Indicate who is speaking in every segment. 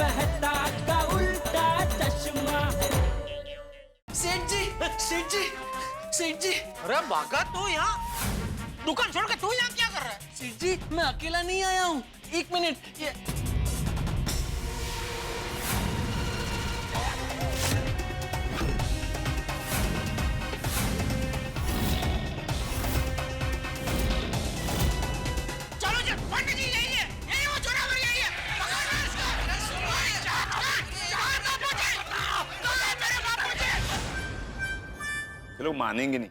Speaker 1: रहता का उल्टा चश्मा।
Speaker 2: सेठ जी, सेठ जी, सेठ जी।
Speaker 3: अरे बाका तू यहाँ दुकान छोड़ के तू यहाँ क्या कर रहा है?
Speaker 2: सेठ जी मैं अकेला नहीं आया हूँ, एक मिनट। ये
Speaker 3: चलो जी, पंडित जी यही है, यही वो जोरावर यही है। पकड़ो इसको। कहाँ बापूजी? कहाँ है मेरे बापूजी?
Speaker 4: ये लोग मानेंगे नहीं,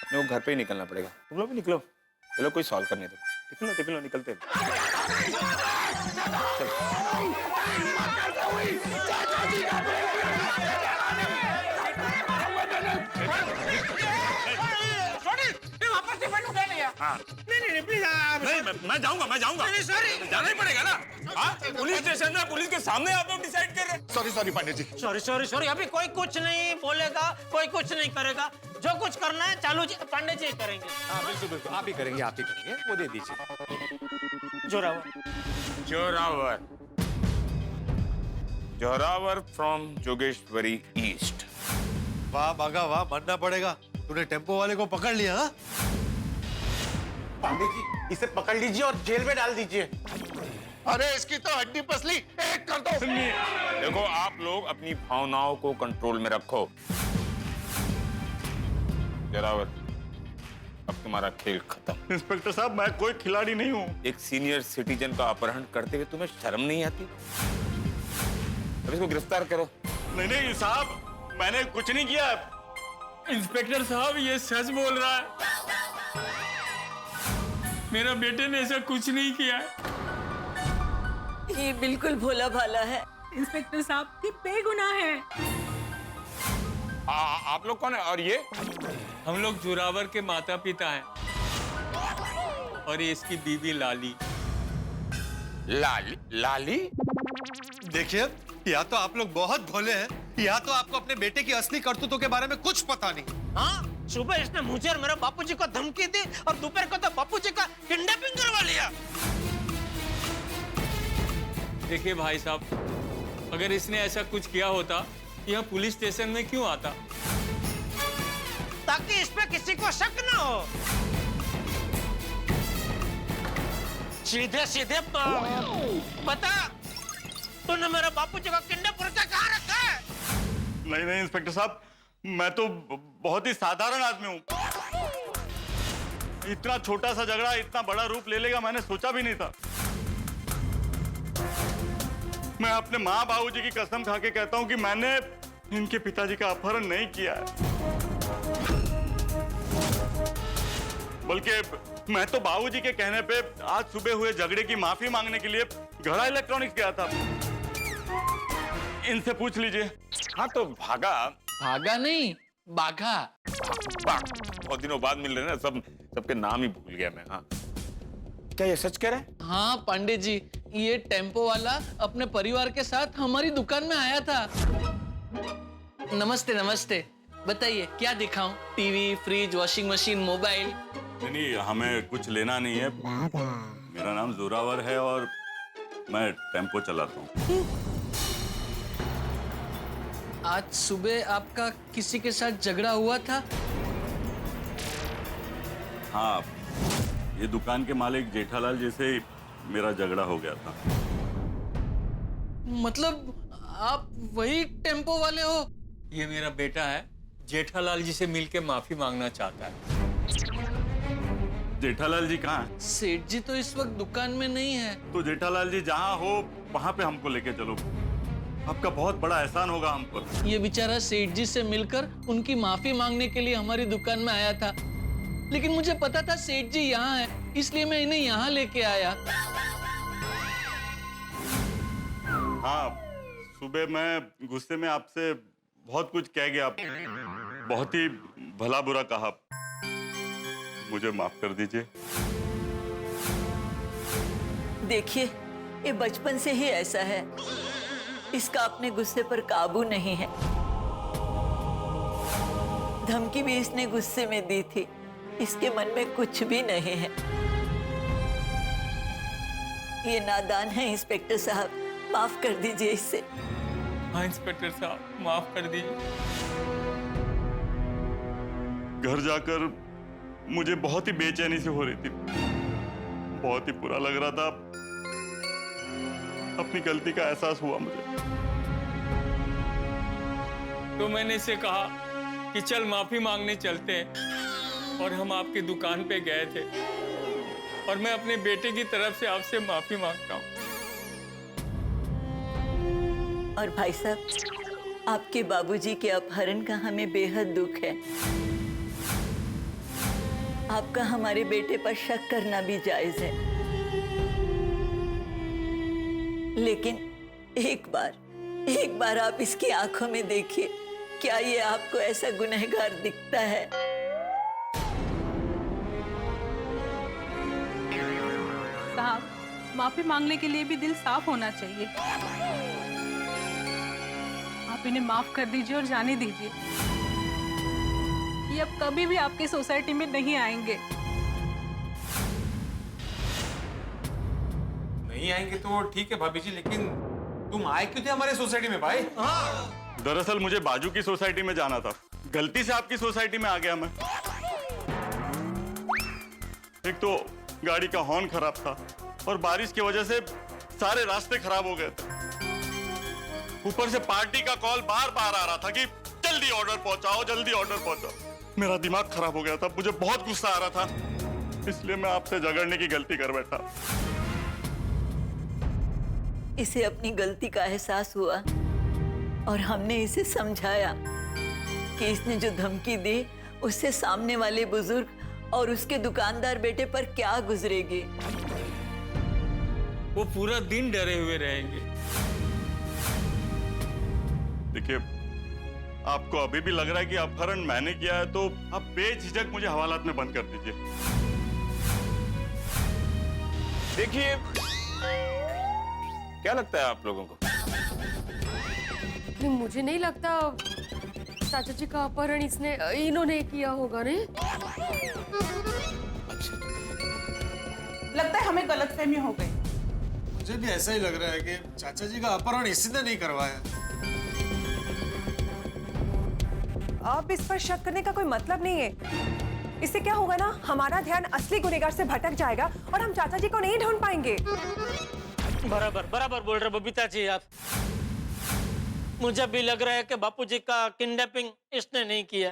Speaker 4: अपने को घर पे ही निकलना पड़ेगा। तुम लोग भी निकलो, ये लोग कोई सॉल्व करने दो। निकलो निकलते हैं।
Speaker 3: वापस से बंद उठा लिया। नहीं प्लीज।
Speaker 4: नहीं, मैं जाऊंगा।
Speaker 3: सॉरी,
Speaker 4: जाना ही पड़ेगा ना। हाँ, पुलिस स्टेशन में पुलिस के सामने आप लोग डिसाइड कर रहे हैं।
Speaker 5: सॉरी पंडित जी।
Speaker 3: सॉरी। अभी कोई कुछ नहीं बोलेगा, कोई कुछ नहीं करेगा। जो कुछ करना है चालू जी पंडित जी करेंगे।
Speaker 5: हाँ बिल्कुल आप ही करेंगे। वो दे दीजिए।
Speaker 4: Zorawar from Jogeshwari east.
Speaker 6: वाह बागा वाह, मानना पड़ेगा, तूने टेम्पो वाले को पकड़ लिया। हाँ?
Speaker 5: पंडित जी इसे पकड़ लीजिए और जेल में डाल दीजिए।
Speaker 7: अरे इसकी तो हड्डी पसली एक कर दो।
Speaker 4: देखो आप लोग अपनी भावनाओं को कंट्रोल में रखो। जोरावर, अब तुम्हारा खेल खत्म।
Speaker 7: इंस्पेक्टर साहब मैं कोई खिलाड़ी नहीं हूँ।
Speaker 4: एक सीनियर सिटीजन का अपहरण करते हुए तुम्हें शर्म नहीं आती? अब इसको गिरफ्तार करो।
Speaker 7: नहीं साहब, मैंने कुछ नहीं किया।
Speaker 8: इंस्पेक्टर साहब ये सच बोल रहा है, मेरा बेटे ने ऐसा कुछ नहीं किया है।
Speaker 9: ये बिल्कुल भोला भाला है।
Speaker 10: इंस्पेक्टर साहब ये बेगुनाह है।
Speaker 4: आप लोग कौन है? और ये?
Speaker 8: हम लोग जोरावर के माता पिता हैं और ये इसकी बीवी लाली।
Speaker 4: लाली?
Speaker 6: देखिए, या तो आप लोग बहुत भोले हैं, या तो आपको अपने बेटे की असली करतूतों के बारे में कुछ पता नहीं।
Speaker 3: हाँ, सुबह इसने मुझे और मेरे बापूजी को धमकी दी और दोपहर को तो बापूजी का किडनैपिंग करवा लिया।
Speaker 8: देखिए भाई साहब, अगर इसने ऐसा कुछ किया होता यहाँ पुलिस स्टेशन में क्यों आता?
Speaker 3: ताकि इस पे किसी को शक ना हो। सीधे बता, तूने मेरे बापूजी को किडनैप करके कहाँ रखा है?
Speaker 7: नहीं इंस्पेक्टर साहब, मैं तो बहुत ही साधारण आदमी हूँ। इतना छोटा सा झगड़ा इतना बड़ा रूप ले लेगा मैंने सोचा भी नहीं था। मैं अपने माँ बाबूजी की कसम खा के कहता हूँ कि मैंने इनके पिताजी का अपहरण नहीं किया है, बल्कि मैं तो बाबूजी के कहने पे आज सुबह हुए झगड़े की माफी मांगने के लिए घड़ा इलेक्ट्रॉनिक्स गया था। इनसे पूछ लीजिए।
Speaker 4: हाँ तो भागा
Speaker 2: नहीं, बाघा।
Speaker 4: बहुत दिनों बाद मिल रहे हैं ना, सबके नाम ही भूल गया मैं। हाँ, क्या ये सच कह रहे हैं?
Speaker 2: हाँ पंडित जी, ये टेम्पो वाला अपने परिवार के साथ हमारी दुकान में आया था। नमस्ते, बताइए क्या दिखाऊं? TV, fridge, washing machine, mobile?
Speaker 7: नहीं, हमें कुछ लेना नहीं है। मेरा नाम जोरावर है और मैं टेम्पो चलाता हूँ।
Speaker 2: आज सुबह आपका किसी के साथ झगड़ा हुआ था?
Speaker 7: हाँ, ये दुकान के मालिक जेठालाल जी से मेरा झगड़ा हो गया था।
Speaker 2: मतलब आप वही टेम्पो वाले हो?
Speaker 8: ये मेरा बेटा है, जेठालाल जी से मिलके माफी मांगना चाहता है।
Speaker 7: जेठालाल जी कहाँ हैं?
Speaker 2: सेठ जी तो इस वक्त दुकान में नहीं है।
Speaker 7: तो जेठालाल जी जहाँ हो वहाँ पे हमको लेके चलो, आपका बहुत बड़ा एहसान होगा हम पर।
Speaker 2: ये बेचारा सेठ जी से मिलकर उनकी माफी मांगने के लिए हमारी दुकान में आया था, लेकिन मुझे पता था सेठ जी यहाँ है, इसलिए मैं इन्हें यहाँ लेके आया।
Speaker 7: हाँ, सुबह मैं गुस्से में आपसे बहुत कुछ कह गया, बहुत ही भला बुरा कहा, मुझे माफ कर दीजिए।
Speaker 9: देखिए, ये बचपन से ही ऐसा है, इसका अपने गुस्से पर काबू नहीं है। धमकी भी इसने गुस्से में दी थी, इसके मन में कुछ भी नहीं है। ये नादान है इंस्पेक्टर साहब, माफ कर दीजिए इसे।
Speaker 8: हाँ इंस्पेक्टर साहब, माफ कर दीजिए।
Speaker 7: घर जाकर मुझे बहुत ही बेचैनी से हो रही थी, बहुत ही बुरा लग रहा था। अपनी गलती का एहसास हुआ मुझे,
Speaker 8: तो मैंने इसे कहा कि चल माफी मांगने चलते हैं, और हम आपकी दुकान पे गए थे, और मैं अपने बेटे की तरफ से आपसे माफी मांगता हूँ।
Speaker 9: और भाई साहब, आपके बाबूजी के अपहरण का हमें बेहद दुख है। आपका हमारे बेटे पर शक करना भी जायज है, लेकिन एक बार आप इसकी आंखों में देखिए, क्या ये आपको ऐसा गुनहगार दिखता है?
Speaker 10: साहब, माफी मांगने के लिए भी दिल साफ होना चाहिए। आप इन्हें माफ कर दीजिए और जाने दीजिए। ये अब कभी भी आपकी सोसाइटी में नहीं आएंगे।
Speaker 5: नहीं आएंगे तो ठीक है भाभी जी, लेकिन तुम आए क्यों थे हमारे सोसाइटी में भाई?
Speaker 7: दरअसल मुझे बाजू की सोसाइटी में जाना था, गलती से आपकी सोसाइटी में आ गया मैं। एक तो गाड़ी का हॉर्न खराब था, और बारिश की वजह से सारे रास्ते खराब हो गए थे। ऊपर से पार्टी का कॉल बार बार आ रहा था कि जल्दी ऑर्डर पहुंचाओ, जल्दी ऑर्डर पहुंचाओ। मेरा दिमाग खराब हो गया था, मुझे बहुत गुस्सा आ रहा था, इसलिए मैं आपसे झगड़ने की गलती कर बैठा।
Speaker 9: इसे अपनी गलती का एहसास हुआ, और हमने इसे समझाया कि इसने जो धमकी दी उससे सामने वाले बुजुर्ग और उसके दुकानदार बेटे पर क्या गुजरेगी।
Speaker 8: वो पूरा दिन डरे हुए रहेंगे।
Speaker 7: देखिए, आपको अभी भी लग रहा है कि अपहरण मैंने किया है, तो आप बेझिझक मुझे हवालात में बंद कर दीजिए।
Speaker 4: देखिए, क्या लगता है आप लोगों को?
Speaker 11: नहीं, मुझे नहीं लगता चाचा जी का अपहरण इन्होंने किया होगा। नहीं,
Speaker 10: लगता है हमें गलतफहमी हो गई।
Speaker 6: मुझे भी ऐसा ही लग रहा है कि चाचा जी का अपहरण इसी ने नहीं करवाया।
Speaker 12: अब इस पर शक करने का कोई मतलब नहीं है। इससे क्या होगा ना, हमारा ध्यान असली गुनहगार से भटक जाएगा और हम चाचा जी को नहीं ढूंढ पाएंगे।
Speaker 3: बराबर बोल रहे बबीता जी आप। मुझे भी लग रहा है कि बापूजी का किडनैपिंग इसने नहीं किया,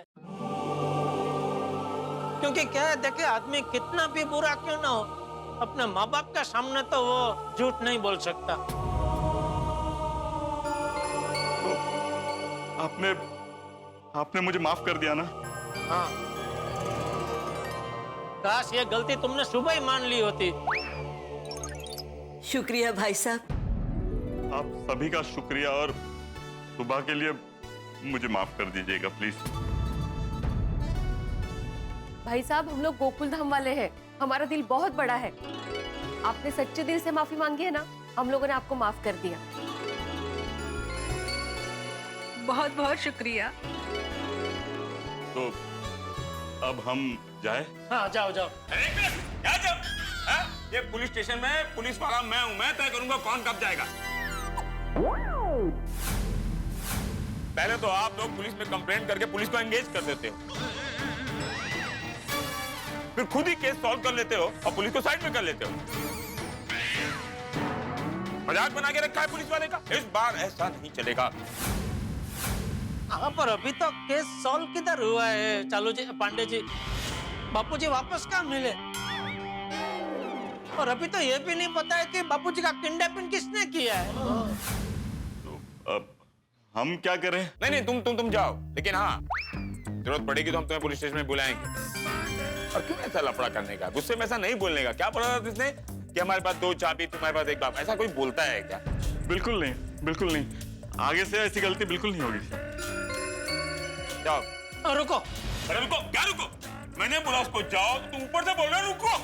Speaker 3: क्योंकि क्या है, देखिए आदमी कितना भी बुरा क्यों ना हो, अपने माँ बाप के सामने तो वो झूठ नहीं बोल सकता।
Speaker 7: तो आपने मुझे माफ कर दिया ना?
Speaker 3: हाँ, काश ये गलती तुमने सुबह ही मान ली होती।
Speaker 9: शुक्रिया भाई साहब।
Speaker 7: आप सभी का शुक्रिया, और सुबह के लिए मुझे माफ कर दीजिएगा प्लीज।
Speaker 11: भाई साहब, हम लोग गोकुल धाम वाले हैं, हमारा दिल बहुत बड़ा है। आपने सच्चे दिल से माफी मांगी है ना, हम लोगों ने आपको माफ कर दिया।
Speaker 10: बहुत बहुत शुक्रिया।
Speaker 7: तो अब हम जाए?
Speaker 3: हाँ, जाओ।
Speaker 4: एक मिनट, क्या जाओ? ये पुलिस स्टेशन में पुलिस वाला मैं हूं, मैं तय करूंगा कौन कब जाएगा। पहले तो आप लोग पुलिस में कंप्लेंट करके पुलिस को एंगेज कर देते हो, फिर खुद ही केस सॉल्व कर लेते हो और पुलिस को साइड में कर लेते हो। मजाक बना के रखा है पुलिस वाले का। इस बार ऐसा नहीं चलेगा।
Speaker 3: हाँ, पर अभी तो केस सॉल्व किधर हुआ है चालू जी, पांडे जी? बापूजी वापस कहाँ मिले? और अभी तो ये भी नहीं पता है कि बापूजी का किडनैपिंग किसने किया है।
Speaker 7: तो अब हम क्या करें?
Speaker 4: नहीं, तुम जाओ, लेकिन हाँ, जरूरत पड़ेगी तो हम तुम्हें पुलिस स्टेशन में बुलाएंगे। और क्यों ऐसा लफड़ा करने का? गुस्से में ऐसा नहीं बोलने का। क्या बोला था तुमने कि हमारे पास 2 चाबी, तुम्हारे पास 1 बाप? ऐसा कोई बोलता है क्या?
Speaker 7: बिल्कुल नहीं। आगे से ऐसी गलती बिल्कुल नहीं होगी।
Speaker 4: जाओ।
Speaker 3: रुको।
Speaker 4: अरे रुको, क्या रुको? मैंने बोला उसको जाओ, तो तुम ऊपर से बोल रहे हो रुको।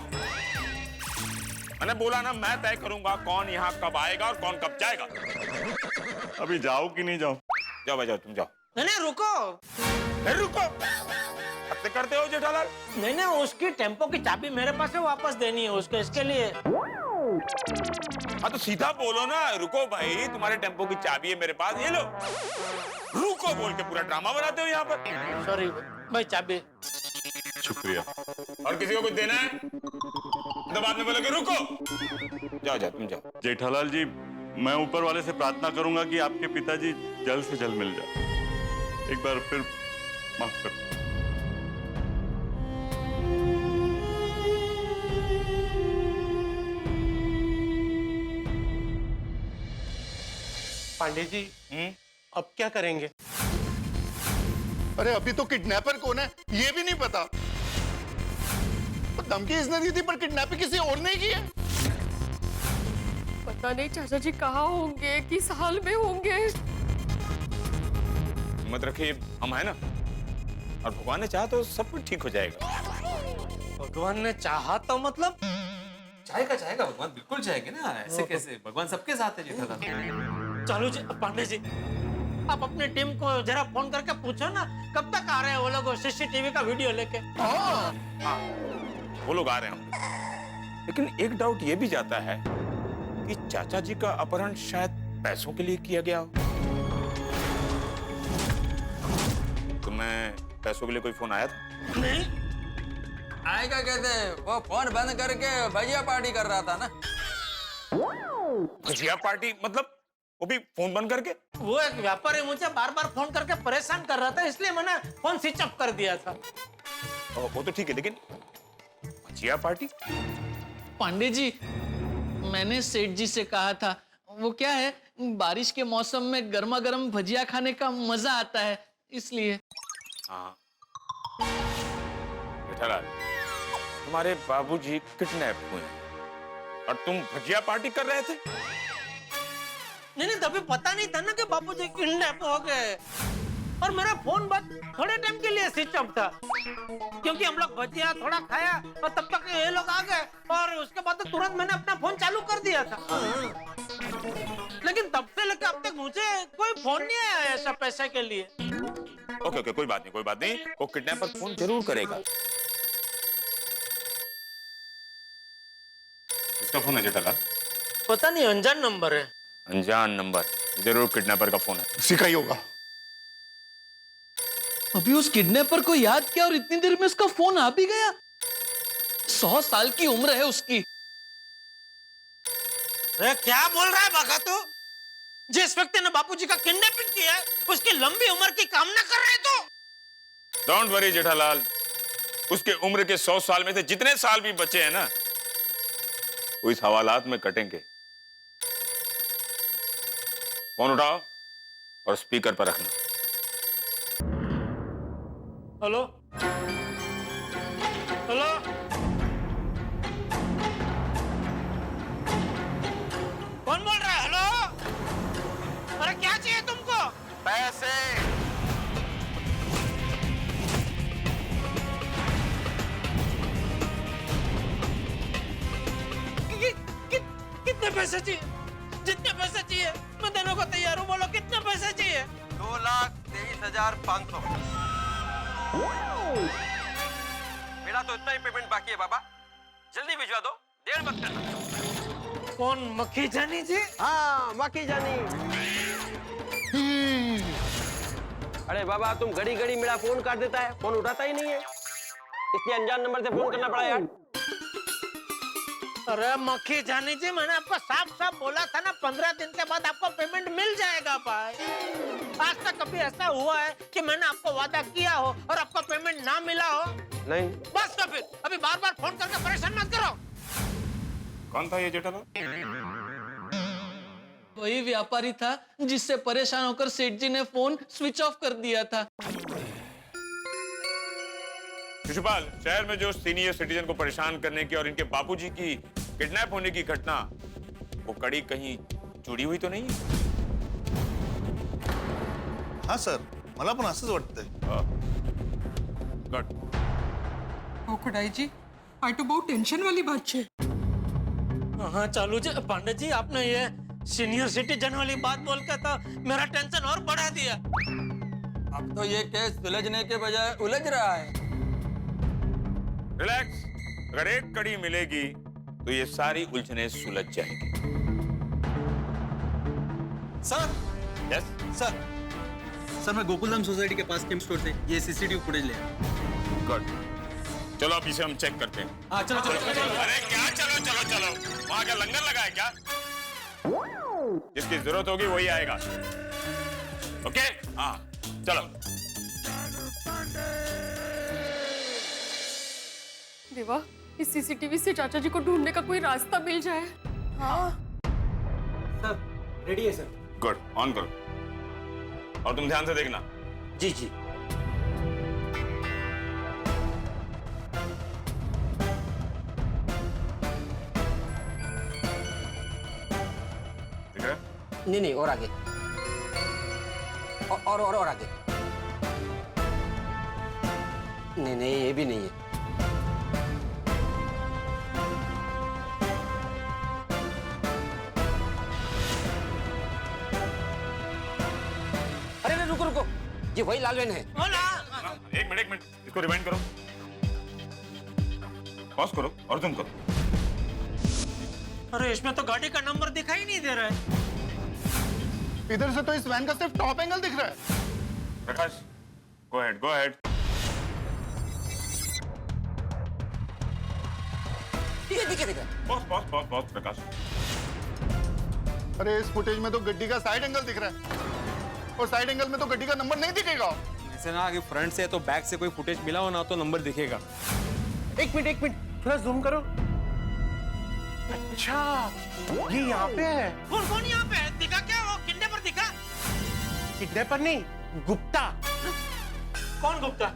Speaker 4: मैंने बोला ना, मैं तय करूंगा कौन यहाँ कब आएगा और कौन कब जाएगा।
Speaker 7: अभी जाओ कि नहीं जाओ?
Speaker 4: जाओ भाई, जाओ, तुम जाओ।
Speaker 3: नहीं, रुको।
Speaker 4: हत्या करते हो जेठालाल?
Speaker 3: नहीं, उसकी टेम्पो की चाबी मेरे पास है, वापस देनी है उसको, इसके लिए।
Speaker 4: हाँ तो सीधा बोलो ना, रुको भाई, तुम्हारे टेम्पो की चाबी है मेरे पास, ये लो। रुको बोल के पूरा ड्रामा बनाते हो यहाँ पर।
Speaker 3: सॉरी भाई, चाबी।
Speaker 4: शुक्रिया। और किसी को कुछ देना है तो बाद में बोलोगे रुको। जाओ जाओ, तुम जाओ।
Speaker 7: जेठालाल जी, मैं ऊपर वाले से प्रार्थना करूंगा कि आपके पिताजी जल्द से जल्द मिल जाए। एक बार फिर माफ कर।
Speaker 6: पांडे जी, अब क्या करेंगे?
Speaker 13: अरे अभी तो किडनैपर कौन है ये भी नहीं पता। धमकी इसने दी थी पर किडनैपिंग किसी और ने की है।
Speaker 11: पता नहीं चाचा जी कहाँ होंगे, किस हाल में होंगे।
Speaker 4: मत रखिए, हम है ना, और भगवान ने चाहा तो सब कुछ ठीक हो जाएगा।
Speaker 3: भगवान ने चाहा तो मतलब?
Speaker 5: जाएगा जाएगा, भगवान बिल्कुल जाएंगे ना, ऐसे कैसे? भगवान सबके साथ है जेठालाल।
Speaker 3: चलो जी पांडे जी, आप अपनी टीम को जरा फोन करके पूछो ना, कब तक आ रहे हैं वो लोग सीसीटीवी का वीडियो लेके।
Speaker 4: हाँ, वो लोग आ रहे हैं, लेकिन एक डाउट ये भी जाता है कि चाचा जी का अपहरण शायद पैसों के लिए किया गया हो। तुम्हें पैसों के लिए कोई फोन आया था?
Speaker 3: नहीं
Speaker 14: आएगा कहते, वो फोन बंद करके भजिया पार्टी कर रहा था ना।
Speaker 4: भजिया पार्टी मतलब? वो भी फोन बंद करके?
Speaker 3: वो एक व्यापारी मुझे बार बार फोन करके परेशान कर रहा था, इसलिए मैंने फोन स्विच ऑफ कर दिया था।
Speaker 4: वो तो ठीक है, लेकिन भजिया पार्टी?
Speaker 2: पांडे जी, मैंने सेठ जी से कहा था, वो क्या है, बारिश के मौसम में गर्मा गर्म भजिया खाने का मजा आता है, इसलिए।
Speaker 4: हाँ जेठालाल, तुम्हारे बाबूजी किडनैप हुए और तुम भजिया पार्टी कर रहे थे?
Speaker 3: नहीं, तभी पता नहीं था ना कि बापूजी किडनैप हो गए, और मेरा फोन बस थोड़े टाइम के लिए स्विच ऑफ था, क्योंकि हम लोग भजिया थोड़ा खाया और तब तक ये लोग आ गए, और उसके बाद तो तुरंत मैंने अपना फोन चालू कर दिया था। लेकिन तब से लेकर अब तक मुझे कोई फोन नहीं आया ऐसा पैसे के लिए।
Speaker 4: ओके ओके, कोई बात नहीं, वो किडनैपर फोन जरूर करेगा। किसका फोन है जेठालाल?
Speaker 3: पता नहीं, अनजान नंबर है।
Speaker 4: अनजान नंबर, जरूर किडनैपर का फोन है।
Speaker 13: उसी का ही होगा।
Speaker 2: अभी उस किडनैपर को याद किया और इतनी देर में उसका फोन आ भी गया। 100 साल की उम्र है उसकी।
Speaker 3: अरे क्या बोल रहा है बाका तू? जिस व्यक्ति ने बापूजी का किडनैपिंग किया है, उसकी लंबी उम्र की कामना कर रहे तो?
Speaker 4: डोंट वरी जेठालाल, उसके उम्र के 100 साल में से जितने साल भी बचे हैं ना, वो इस हवालात में कटेंगे। फोन उठाओ और स्पीकर पर रखना।
Speaker 3: हेलो हेलो, कौन बोल रहा है? हेलो, अरे क्या चाहिए तुमको?
Speaker 13: पैसे।
Speaker 3: कितने पैसे चाहिए? जितने पैसे चाहिए मैं देने को तैयार हूँ, बोलो कितने पैसे चाहिए?
Speaker 14: 2,23,500। मेरा तो इतना ही पेमेंट बाकी है बाबा, जल्दी भिजवा दो, देर मत करना।
Speaker 3: कौन, मक्खी जानी जी?
Speaker 14: हाँ, मक्खी जानी। अरे बाबा, तुम घड़ी घड़ी मेरा फोन काट देता है, फोन उठाता ही नहीं है, इसलिए अनजान नंबर से फोन करना पड़ा यार।
Speaker 3: अरे मक्खी जानी जी, मैंने आपको साफ साफ बोला था ना, 15 दिन के बाद आपको पेमेंट मिल जाएगा भाई। आज तक कभी ऐसा हुआ है कि मैंने आपको वादा किया हो और आपको पेमेंट ना मिला हो?
Speaker 14: नहीं।
Speaker 3: बस तो फिर अभी बार बार फोन करके परेशान मत करो।
Speaker 4: कौन था ये जेठालाल?
Speaker 2: वही व्यापारी था जिससे परेशान होकर सेठ जी ने फोन स्विच ऑफ कर दिया था।
Speaker 4: शिशुपाल, शहर में जो सीनियर सिटीजन को परेशान करने की और इनके बापूजी की किडनैप होने की घटना, वो कड़ी कहीं जुड़ी हुई तो नहीं?
Speaker 13: हाँ सर, मला पण असंच वाटतंय।
Speaker 4: गुड।
Speaker 10: खुदाई आ तो बहुत टेंशन वाली बात है।
Speaker 3: हाँ चालू जी, पांडे जी, आपने ये सीनियर सिटीजन वाली बात बोल के तो मेरा टेंशन और बढ़ा दिया।
Speaker 14: अब तो ये केस सुलझने के बजाय उलझ रहा है।
Speaker 4: रिलैक्स, अगर एक कड़ी मिलेगी तो ये सारी उलझने सुलझ जाएंगी।
Speaker 5: सर
Speaker 4: यस
Speaker 5: सर मैं गोकुलधाम सोसाइटी के पास केम स्टोर से ये सीसीटीवी फुटेज ले आया।
Speaker 4: गुड, चलो अब इसे हम चेक करते हैं।
Speaker 5: हाँ चलो चलो चलो।
Speaker 4: अरे क्या चलो चलो चलो, वहां का लंगर लगा है क्या? जिसकी जरूरत होगी वही आएगा। ओके हाँ चलो।
Speaker 11: देवा, इस सीसीटीवी से चाचा जी को ढूंढने का कोई रास्ता मिल जाए। हाँ
Speaker 3: सर रेडी है सर।
Speaker 4: गुड, ऑन करो और तुम ध्यान से देखना।
Speaker 3: जी जी।
Speaker 4: दिख रहा है?
Speaker 3: नहीं नहीं, और आगे और आगे। नहीं नहीं, ये भी नहीं है। अरे नहीं, रुको रुको, ये वही लाल वैन है।
Speaker 4: एक मिनट इसको रिवाइंड करो, पॉज करो और जूम करो।
Speaker 3: अरे इसमें तो गाड़ी का नंबर दिखाई नहीं दे रहा है।
Speaker 13: इधर से तो इस वैन का सिर्फ टॉप एंगल दिख रहा है।
Speaker 4: Prakash go ahead go ahead. Pause Prakash.
Speaker 13: अरे इस फुटेज में तो गड्डी का साइड एंगल दिख रहा है और साइड एंगल में तो गड्डी का नंबर नहीं दिखेगा।
Speaker 5: ऐसे ना आगे फ्रंट से तो बैक से कोई फुटेज मिला हो ना तो नंबर दिखेगा।
Speaker 3: एक मिनट थोड़ा जूम करो। अच्छा ये यहाँ पे है। कौन यहाँ पे है? दिखा क्या? वो किडनैपर दिखा? किडनैपर नहीं, गुप्ता। कौन गुप्ता?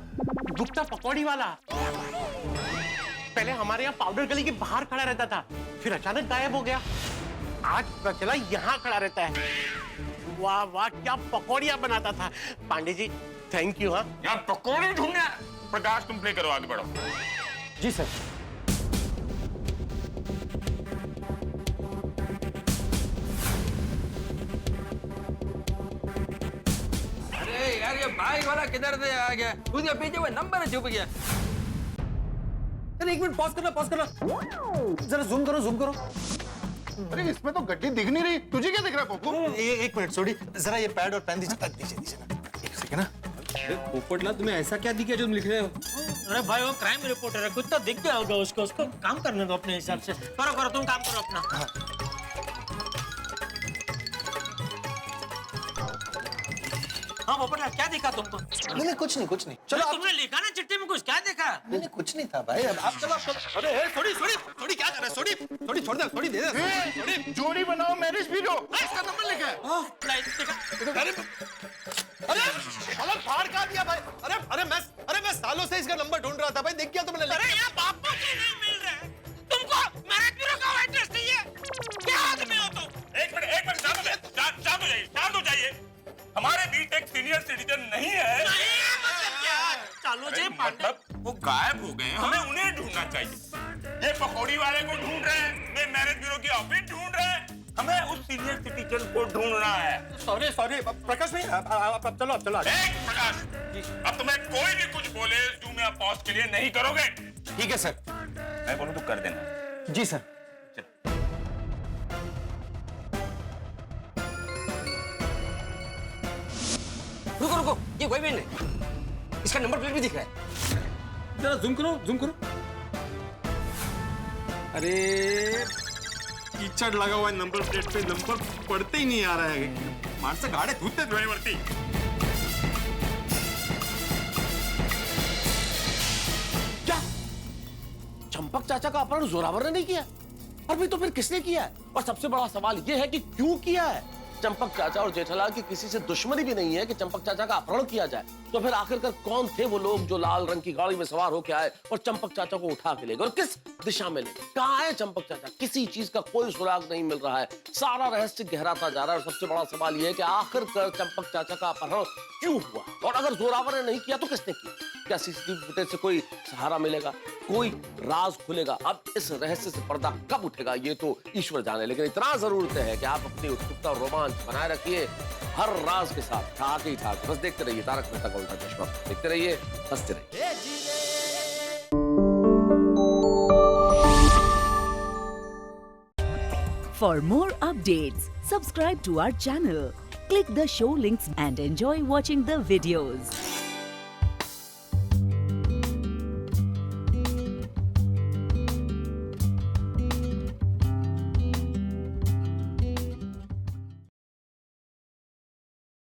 Speaker 3: गुप्ता पकौड़ी वाला। पहले हमारे यहाँ पाउडर गली के बाहर खड़ा रहता था, फिर अचानक गायब हो गया। आज पता चला यहाँ खड़ा रहता है। वाह वाह, क्या पकौड़ियाँ बनाता था। Pandey ji thank you. हाँ
Speaker 4: यहाँ पकौड़े ढूंढना। प्रकाश तुम प्ले करो, आगे बढ़ो।
Speaker 3: जी सर।
Speaker 14: अरे यार ये बाइक वाला किधर से आ गया? उसके पीछे वो नंबर छुप गया।
Speaker 3: अरे एक मिनट पॉज करना, जरा जूम करो।
Speaker 13: अरे इसमें तो गड्डी दिख नहीं रही, तुझे क्या दिख रहा है पोपो?
Speaker 6: एक मिनट सोडी, जरा ये पैड और पेन दीजिए ना। एक सेकंड ना।
Speaker 5: पोपटला तुम्हें ऐसा क्या दिख गया जो तुम लिख रहे हो?
Speaker 3: अरे भाई वो क्राइम रिपोर्टर है, कुछ तो दिख गया होगा उसको काम करने दो अपने हिसाब से। करो तुम काम करो अपना। हाँ पोपटला, क्या दिखा तुमको?
Speaker 6: नहीं कुछ नहीं।
Speaker 3: चलो तुमने लिखा ना चिट्ठी में, कुछ क्या देखा?
Speaker 6: नहीं कुछ नहीं था भाई। अब आप चलो। अरे सोडी क्या कर रहा है? सोडी छोड़ दे, सोडी दे दे।
Speaker 13: सोडी जोड़ी बनाओ, मैरिज ब्यूरो, इसका नंबर लिखा है।
Speaker 6: अरे अलग फाड़ का दिया भाई। अरे मैं सालों से इसका नंबर ढूंढ रहा था भाई, देख क्या तुमने?
Speaker 3: अरे यार बापू जी नहीं मिल रहे। तुमको मैरिज ब्यूरो का एड्रेस नहीं है? क्या आदमी हो तुम?
Speaker 4: एक मिनट शांत हो जाइए। हमारे बीच एक सीनियर सिटीजन नहीं है।
Speaker 3: मतलब क्या? चालू जी
Speaker 4: मतलब वो गायब हो गए, हमें उन्हें ढूंढना चाहिए। ये पकौड़ी वाले को ढूंढ रहे हैं, ये मैरिज ब्यूरो की ऑफिस ढूंढ रहे हैं, हमें उस सीनियर सिटीजन को ढूंढना है।
Speaker 3: सॉरी प्रकाश भाई, अब चलो
Speaker 4: प्रकाश अब तुम्हें कोई भी कुछ बोले जूम या पॉज के लिए नहीं करोगे?
Speaker 6: ठीक है सर।
Speaker 4: मैं बोलूं तो कर देना।
Speaker 3: जी सर।
Speaker 14: रुको, ये वही वैन है। इसका नंबर प्लेट भी दिख रहा है।
Speaker 5: जरा जूम करो। अरे कीचड़ लगा हुआ है नंबर प्लेट पे, नंबर पढ़ते ही नहीं आ रहा है। माणसं गाड्या धुते डोळ्यावरती।
Speaker 3: क्या चंपक चाचा का अपहरण जोरावर ने नहीं किया? और भी तो फिर किसने किया है? और सबसे बड़ा सवाल यह है कि क्यों किया है? चंपक चाचा और जेठालाल की किसी से दुश्मनी भी नहीं है कि चंपक चाचा का अपहरण किया जाए। तो फिर आखिरकार कौन थे वो लोग जो लाल रंग की गाड़ी में सवार होकर आए और चंपक चाचा को उठा के ले गए, और किस दिशा में ले गए? कहाँ है चंपक चाचा? किसी चीज का कोई सुराग नहीं मिल रहा है। सारा रहस्य गहराता जा रहा है और सबसे बड़ा सवाल यह है कि आखिरकार चंपक चाचा का अपहरण क्यों हुआ, और अगर जोरावर ने नहीं किया तो किसने किया? क्या सीसीटीवी फुटेज से कोई सहारा मिलेगा, कोई राज खुलेगा? अब इस रहस्य से पर्दा कब उठेगा ये तो ईश्वर जाने, लेकिन इतना जरूर है कि आप अपनी उत्सुकता और रोमांच बनाए रखिए हर राज के साथ। ठाक ही ठाक, बस देखते रहिए तारक मेहता का उल्टा चश्मा। देखते रहिए, हंसते रहिए।
Speaker 1: えじれ
Speaker 15: Hey! For more updates, subscribe to our channel, click the show links and enjoy watching the videos.